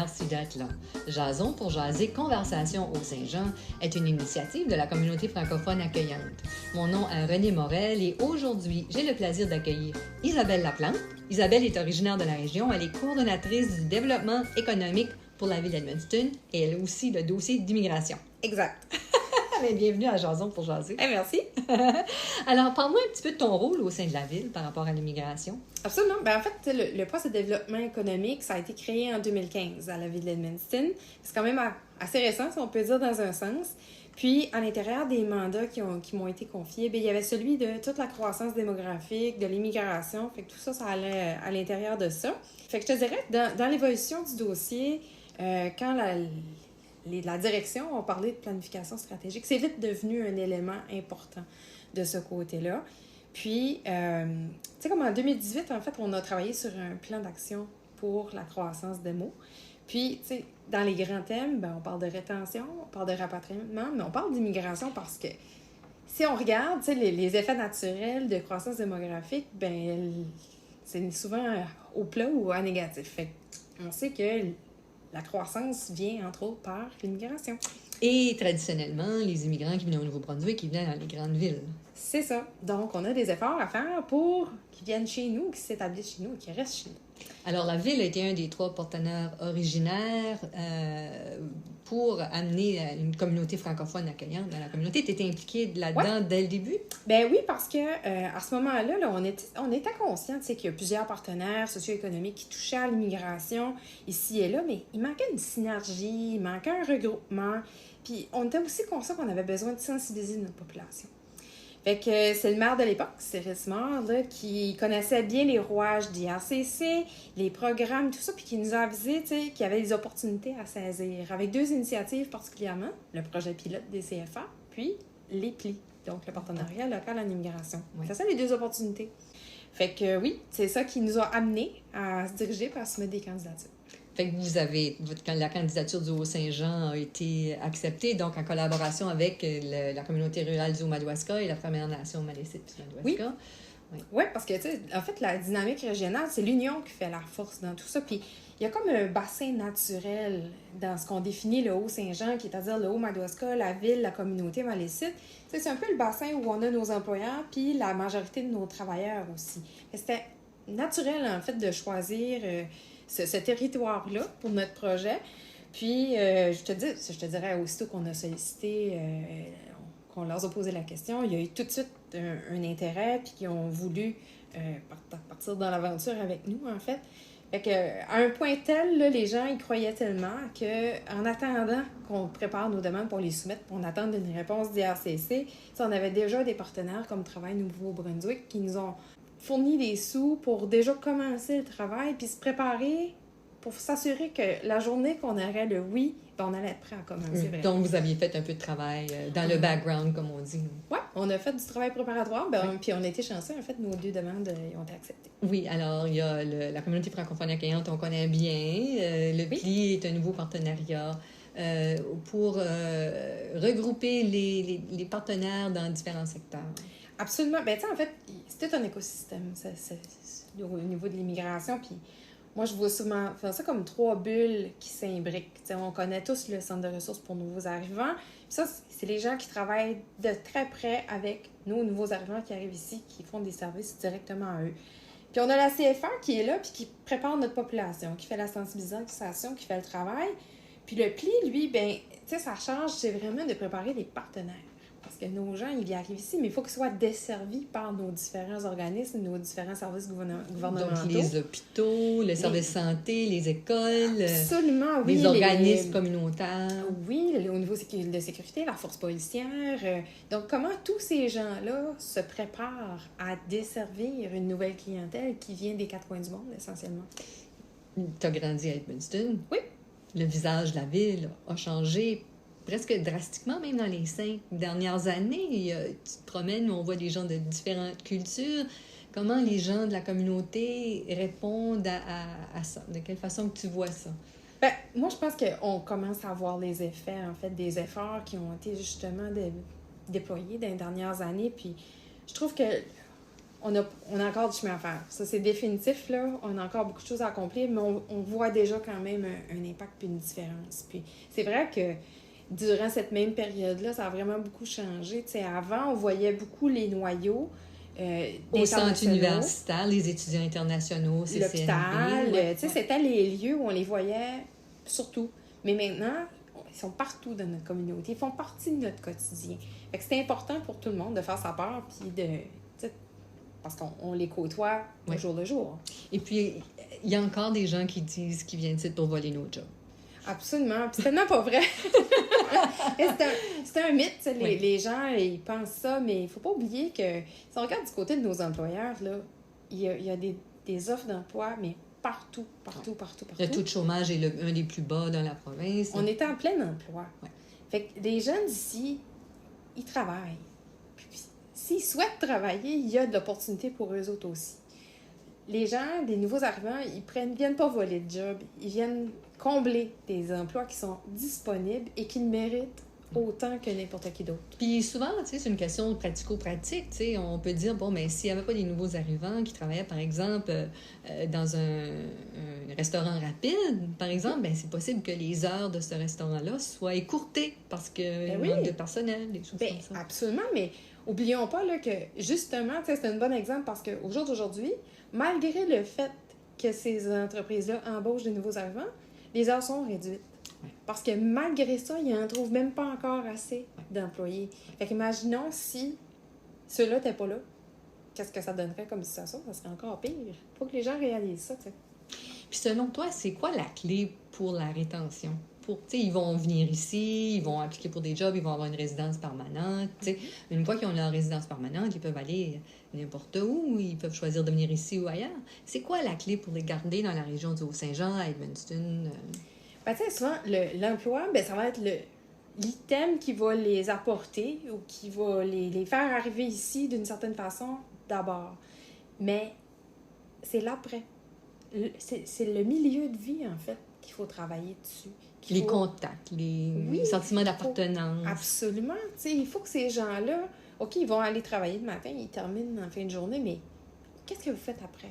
Merci d'être là. Jason pour jaser Conversation au Saint-Jean est une initiative de la communauté francophone accueillante. Mon nom est René Morel et aujourd'hui, j'ai le plaisir d'accueillir Isabelle Laplante. Isabelle est originaire de la région. Elle est coordonnatrice du développement économique pour la ville d'Edmundston et elle a aussi le dossier d'immigration. Exact. Bienvenue à Jason pour jaser. Merci. Alors, parle-moi un petit peu de ton rôle au sein de la ville par rapport à l'immigration. Absolument. En fait, le poste de développement économique, ça a été créé en 2015 à la ville d'Edmundston. C'est quand même assez récent, si on peut dire, dans un sens. Puis, à l'intérieur des mandats qui m'ont été confiés, bien, il y avait celui de toute la croissance démographique, de l'immigration. Fait que tout ça, ça allait à l'intérieur de ça. Fait que je te dirais que dans l'évolution du dossier, quand la direction a parlé de planification stratégique, c'est vite devenu un élément important de ce côté-là. Puis, tu sais, comme en 2018, en fait, on a travaillé sur un plan d'action pour la croissance démo. Puis, tu sais, dans les grands thèmes, on parle de rétention, on parle de rapatriement, mais on parle d'immigration parce que si on regarde, tu sais, les effets naturels de croissance démographique, c'est souvent au plat ou à négatif. Fait on sait que la croissance vient, entre autres, par l'immigration. Et traditionnellement, les immigrants qui viennent au Nouveau-Brunswick, ils viennent dans les grandes villes. C'est ça. Donc, on a des efforts à faire pour qu'ils viennent chez nous, qu'ils s'établissent chez nous et qu'ils restent chez nous. Alors, la ville a été un des 3 partenaires originaires pour amener une communauté francophone accueillante dans la communauté. Tu étais impliquée là-dedans dès le début? Ben oui, parce que à ce moment-là, on était conscients qu'il y a plusieurs partenaires socio-économiques qui touchaient à l'immigration ici et là, mais il manquait une synergie, il manquait un regroupement. Puis, on était aussi conscients qu'on avait besoin de sensibiliser notre population. Fait que c'est le maire de l'époque, Cyrus Moore, qui connaissait bien les rouages d'IRCC, les programmes, tout ça, puis qui nous a avisé qu'il y avait des opportunités à saisir, avec 2 initiatives particulièrement, le projet pilote des CFA, puis les PLI, donc le partenariat local en immigration. Oui. C'est ça les 2 opportunités. Fait que oui, c'est ça qui nous a amenés à se diriger par soumettre des candidatures. Fait que la candidature du Haut-Saint-Jean a été acceptée, donc en collaboration avec la communauté rurale du Haut-Madawaska et la Première Nation Malécite-Madawaska. Oui, parce que, tu sais, en fait, la dynamique régionale, c'est l'union qui fait la force dans tout ça. Puis, il y a comme un bassin naturel dans ce qu'on définit le Haut-Saint-Jean, qui est à dire le Haut-Madawaska, la ville, la communauté Malécite. Tu sais, c'est un peu le bassin où on a nos employeurs, puis la majorité de nos travailleurs aussi. C'était naturel, en fait, de choisir ce territoire-là pour notre projet. Puis, je te dirais aussitôt qu'on a sollicité, qu'on leur a posé la question, il y a eu tout de suite un intérêt, puis qu'ils ont voulu partir dans l'aventure avec nous, en fait. Fait que, à un point tel, là, les gens y croyaient tellement qu'en attendant qu'on prépare nos demandes pour les soumettre, on attend une réponse d'IRCC, on avait déjà des partenaires comme Travail Nouveau-Brunswick qui nous ont fourni des sous pour déjà commencer le travail puis se préparer pour s'assurer que la journée qu'on aurait le oui, on allait être prêt à commencer. Donc, vous aviez fait un peu de travail dans le background, comme on dit. Oui, on a fait du travail préparatoire, puis on a été chanceux. En fait, nos 2 demandes ont été acceptées. Oui, alors, il y a la communauté francophone accueillante, on connaît bien. Le PLI est un nouveau partenariat pour regrouper les partenaires dans différents secteurs. Absolument. Ben, tu sais, en fait, c'est tout un écosystème au niveau de l'immigration. Puis moi, je vois souvent faire ça comme 3 bulles qui s'imbriquent. T'sais, on connaît tous le centre de ressources pour nouveaux arrivants. Puis ça, c'est les gens qui travaillent de très près avec nos nouveaux arrivants qui arrivent ici, qui font des services directement à eux. Puis on a la CFA qui est là, puis qui prépare notre population, qui fait la sensibilisation, qui fait le travail. Puis le PLI, lui, ben, tu sais, sa charge, c'est vraiment de préparer les partenaires. Parce que nos gens, ils arrivent ici, mais il faut qu'ils soient desservis par nos différents organismes, nos différents services gouvernementaux. Donc, les hôpitaux, les services de santé, les écoles. Absolument, oui. Les organismes communautaires. Oui, au niveau de sécurité, la force policière. Donc, comment tous ces gens-là se préparent à desservir une nouvelle clientèle qui vient des 4 coins du monde, essentiellement? Tu as grandi à Edmundston. Oui. Le visage de la ville a changé presque drastiquement, même dans les 5 dernières années. Tu te promènes, on voit des gens de différentes cultures. Comment les gens de la communauté répondent à ça? De quelle façon que tu vois ça? Ben, moi, je pense qu'on commence à voir les effets, en fait, des efforts qui ont été justement déployés dans les dernières années. Puis, je trouve que on a encore du chemin à faire. Ça, c'est définitif, là. On a encore beaucoup de choses à accomplir, mais on voit déjà quand même un impact puis une différence. Puis c'est vrai que durant cette même période-là, ça a vraiment beaucoup changé. Tu sais, avant, on voyait beaucoup les noyaux au centre universitaire, les étudiants internationaux, l'hôpital, tu sais, c'était les lieux où on les voyait surtout. Mais maintenant, ils sont partout dans notre communauté. Ils font partie de notre quotidien. Fait que c'est important pour tout le monde de faire sa part, puis parce qu'on les côtoie au jour le jour. Et puis, il y a encore des gens qui disent qu'ils viennent ici pour voler nos jobs. Absolument. Puis c'est tellement pas vrai. c'est un mythe. Les gens, ils pensent ça, mais il ne faut pas oublier que si on regarde du côté de nos employeurs, là, il y a des offres d'emploi, mais partout. Le taux de chômage est un des plus bas dans la province. On est en plein emploi. Ouais. Fait que les jeunes ici, ils travaillent. Puis, s'ils souhaitent travailler, il y a de l'opportunité pour eux autres aussi. Les gens, des nouveaux arrivants, ils viennent pas voler de job. Ils viennent combler des emplois qui sont disponibles et qui le méritent autant que n'importe qui d'autre. Puis souvent, tu sais, c'est une question pratico-pratique. Tu sais, on peut dire, bon, mais s'il n'y avait pas des nouveaux arrivants qui travaillaient, par exemple, dans un restaurant rapide, par exemple, ben c'est possible que les heures de ce restaurant-là soient écourtées parce qu'il manque de personnel, des choses comme ça. Absolument, mais oublions pas là, que, justement, c'est un bon exemple parce qu'au jour d'aujourd'hui, malgré le fait que ces entreprises-là embauchent de nouveaux arrivants, les heures sont réduites. Ouais. Parce que malgré ça, ils n'en trouvent même pas encore assez d'employés. Fait qu'imaginons si ceux-là n'étaient pas là, qu'est-ce que ça donnerait comme situation? Ça serait encore pire. Il faut que les gens réalisent ça, tu sais. Puis selon toi, c'est quoi la clé pour la rétention? Ils vont venir ici, ils vont appliquer pour des jobs, ils vont avoir une résidence permanente. Une fois qu'ils ont leur résidence permanente, ils peuvent aller n'importe où, ils peuvent choisir de venir ici ou ailleurs. C'est quoi la clé pour les garder dans la région du Haut-Saint-Jean, à Edmundston? Ben, tu sais, souvent, l'emploi, ça va être l'item qui va les apporter ou qui va les faire arriver ici d'une certaine façon d'abord. Mais c'est l'après. C'est le milieu de vie, en fait, qu'il faut travailler dessus. Les contacts, les sentiments d'appartenance. Absolument. Tu sais, il faut que ces gens-là, OK, ils vont aller travailler le matin, ils terminent en fin de journée, mais qu'est-ce que vous faites après?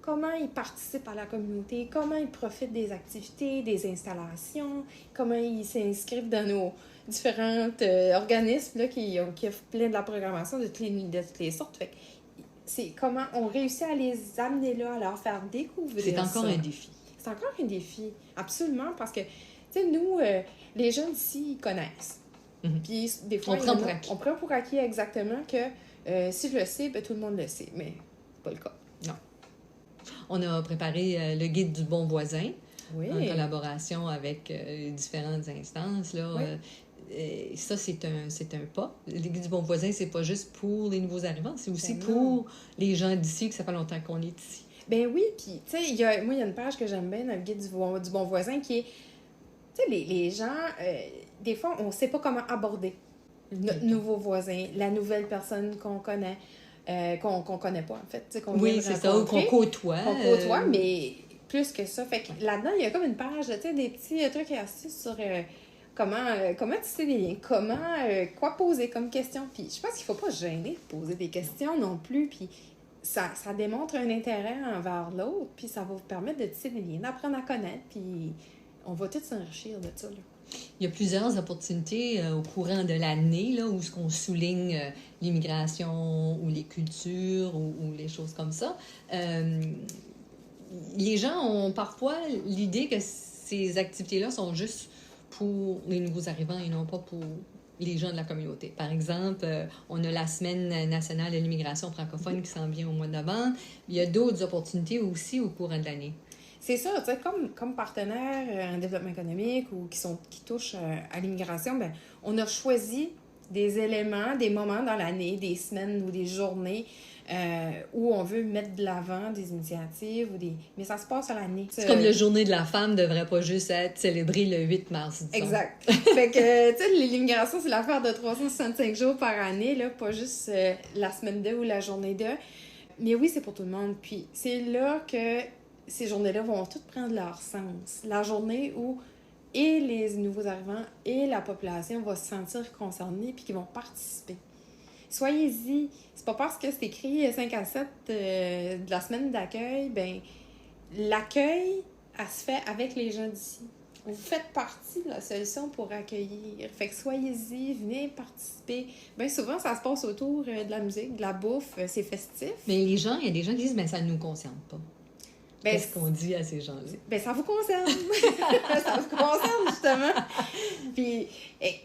Comment ils participent à la communauté? Comment ils profitent des activités, des installations? Comment ils s'inscrivent dans nos différents organismes là, qui offrent plein de la programmation de toutes les sortes? Fait que c'est comment on réussit à les amener là, à leur faire découvrir ça. C'est encore un défi. C'est encore un défi, absolument, parce que, tu sais, nous, les jeunes ici, ils connaissent. Mm-hmm. Puis, des fois, on prend pour acquis exactement que si je le sais, ben, tout le monde le sait, mais c'est pas le cas. Non. On a préparé le guide du bon voisin, en collaboration avec différentes instances, là. Oui. Ça, c'est un pas. Le guide du bon voisin, c'est pas juste pour les nouveaux arrivants, c'est aussi pour les gens d'ici, que ça fait longtemps qu'on est ici. Ben oui, puis, tu sais, il y a une page que j'aime bien dans le guide du bon voisin qui est, tu sais, les gens, des fois, on ne sait pas comment aborder notre nouveau voisin, la nouvelle personne qu'on connaît, qu'on connaît pas, en fait. Oui, c'est ça, ou qu'on côtoie. Qu'on côtoie, mais plus que ça. Fait que là-dedans, il y a comme une page, tu sais, des petits trucs et astuces sur comment tisser des liens, quoi poser comme question. Puis je pense qu'il ne faut pas se gêner de poser des questions non plus, puis ça démontre un intérêt envers l'autre, puis ça va vous permettre de tisser des liens, d'apprendre à connaître, puis on va tous s'enrichir de ça, là. Il y a plusieurs opportunités au courant de l'année, là, où on souligne l'immigration ou les cultures ou les choses comme ça. Les gens ont parfois l'idée que ces activités-là sont juste pour les nouveaux arrivants et non pas pour les gens de la communauté. Par exemple, on a la Semaine nationale de l'immigration francophone qui s'en vient au mois de novembre. Il y a d'autres opportunités aussi au courant de l'année. C'est ça, tu sais, comme partenaire en développement économique ou qui touchent à l'immigration, ben, on a choisi des éléments, des moments dans l'année, des semaines ou des journées où on veut mettre de l'avant des initiatives mais ça se passe à l'année. C'est comme la journée de la femme ne devrait pas juste être célébrée le 8 mars, disons. Exact. Fait que, tu sais, l'immigration, c'est l'affaire de 365 jours par année, là, pas juste la semaine 2 ou la journée 2. Mais oui, c'est pour tout le monde. Puis c'est là que ces journées-là vont toutes prendre leur sens. La journée où et les nouveaux arrivants et la population vont se sentir concernés puis qu'ils vont participer. soyez-y. C'est pas parce que c'est écrit 5 à 7 de la semaine d'accueil, ben l'accueil, elle se fait avec les gens d'ici. Vous faites partie de la solution pour accueillir. Fait que soyez-y, venez participer. Bien souvent, ça se passe autour de la musique, de la bouffe, c'est festif. Mais il y a des gens qui disent, mais ça ne nous concerne pas. Ben, qu'est-ce qu'on dit à ces gens-là? Ben, ça vous concerne. Ça vous concerne, justement. Puis,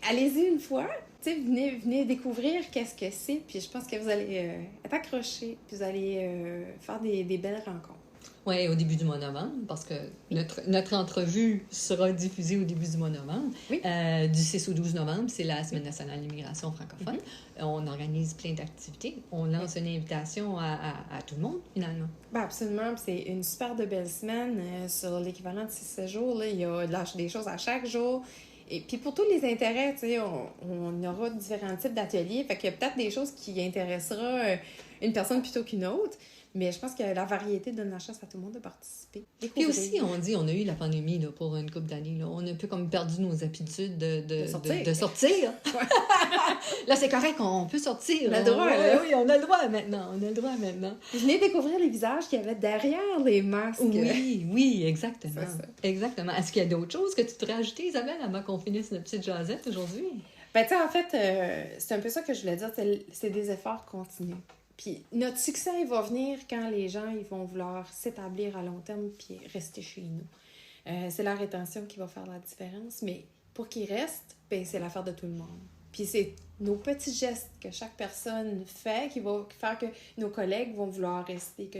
allez-y une fois. Tu sais, venez découvrir qu'est-ce que c'est. Puis, je pense que vous allez être accrochés. Puis, vous allez faire des belles rencontres. Oui, au début du mois de novembre, parce que notre entrevue sera diffusée au début du mois de novembre. Oui. Du 6 au 12 novembre, c'est la Semaine nationale de l'immigration francophone. On organise plein d'activités. On lance une invitation à tout le monde, finalement. Ben absolument. C'est une super de belle semaine sur l'équivalent de 6 jours. Là. Il y a des choses à chaque jour. Et puis pour tous les intérêts, tu sais, on aura différents types d'ateliers. Fait qu'il y a peut-être des choses qui intéressera une personne plutôt qu'une autre. Mais je pense que la variété donne la chance à tout le monde de participer. Puis aussi, on a eu la pandémie là, pour une couple d'années. Là. On a un peu comme perdu nos habitudes de sortir. Ouais. Là, c'est correct, on peut sortir. On a le droit. Oui, on a le droit maintenant. Venez découvrir les visages qu'il y avait derrière les masques. Oui, exactement. Exactement. Est-ce qu'il y a d'autres choses que tu voudrais ajouter, Isabelle, avant qu'on finisse notre petite jasette aujourd'hui? Ben, tu sais, en fait, c'est un peu ça que je voulais dire. C'est des efforts continus. Puis notre succès, il va venir quand les gens ils vont vouloir s'établir à long terme puis rester chez nous. C'est la rétention qui va faire la différence, mais pour qu'ils restent, ben, c'est l'affaire de tout le monde. Puis c'est nos petits gestes que chaque personne fait qui va faire que nos collègues vont vouloir rester,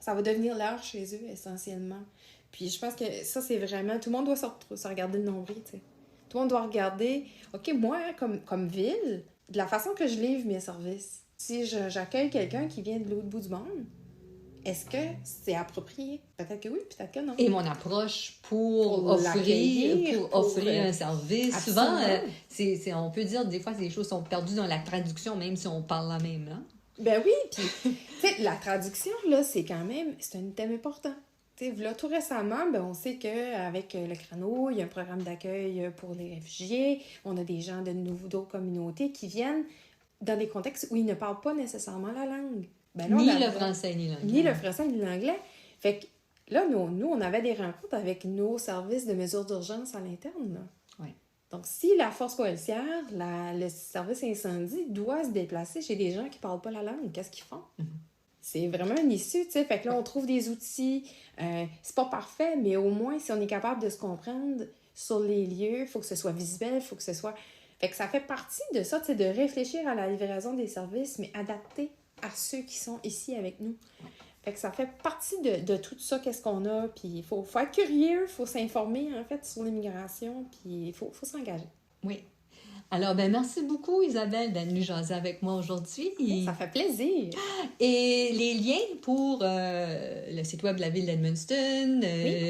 ça va devenir leur chez eux essentiellement. Puis je pense que ça, c'est vraiment... Tout le monde doit se regarder le nombril, tu sais. Tout le monde doit regarder, OK, moi, comme ville, de la façon que je livre mes services, si j'accueille quelqu'un qui vient de l'autre bout du monde, est-ce que c'est approprié? Peut-être que oui, peut-être que non. Et mon approche pour offrir un service, absolument. Souvent, on peut dire des fois les choses sont perdues dans la traduction, même si on parle la même langue. Ben oui, puis la traduction, là, c'est un thème important. Là, tout récemment, ben, on sait qu'avec le Crano, il y a un programme d'accueil pour les réfugiés. On a des gens d'autres communautés qui viennent dans des contextes où ils ne parlent pas nécessairement la langue. Ben là, ni le français, ni l'anglais. Ni le français, ni l'anglais. Fait que là, nous, on avait des rencontres avec nos services de mesures d'urgence à l'interne. Là. Oui. Donc, si la force policière, le service incendie doit se déplacer chez des gens qui ne parlent pas la langue, qu'est-ce qu'ils font? Mm-hmm. C'est vraiment une issue, tu sais. Fait que là, on trouve des outils. C'est pas parfait, mais au moins, si on est capable de se comprendre sur les lieux, il faut que ce soit visuel, il faut que ce soit... Fait que ça fait partie de ça, tu sais, de réfléchir à la livraison des services, mais adapté à ceux qui sont ici avec nous. Fait que ça fait partie de tout ça, qu'est-ce qu'on a. Puis il faut être curieux, il faut s'informer, en fait, sur l'immigration, puis il faut s'engager. Oui. Alors, merci beaucoup, Isabelle, d'être venue jaser avec moi aujourd'hui. Ça fait plaisir. Et les liens pour le site web de la ville d'Edmundston,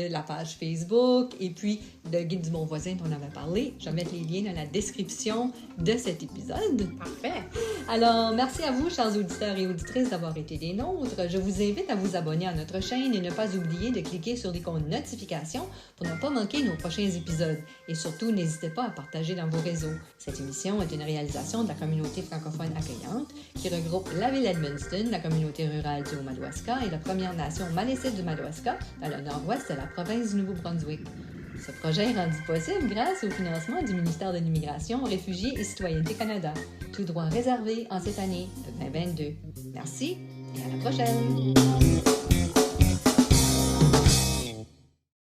la page Facebook et puis le guide du bon voisin dont on avait parlé, je vais mettre les liens dans la description de cet épisode. Parfait. Alors, merci à vous, chers auditeurs et auditrices, d'avoir été des nôtres. Je vous invite à vous abonner à notre chaîne et ne pas oublier de cliquer sur l'icône notification pour ne pas manquer nos prochains épisodes. Et surtout, n'hésitez pas à partager dans vos réseaux. Cette émission est une réalisation de la communauté francophone accueillante qui regroupe la ville d'Edmundston, la communauté rurale du Haut-Madawaska et la Première Nation Malécite du Madawaska dans le nord-ouest de la province du Nouveau-Brunswick. Ce projet est rendu possible grâce au financement du ministère de l'Immigration, Réfugiés et Citoyenneté Canada, tout droit réservé en cette année de 2022. Merci et à la prochaine!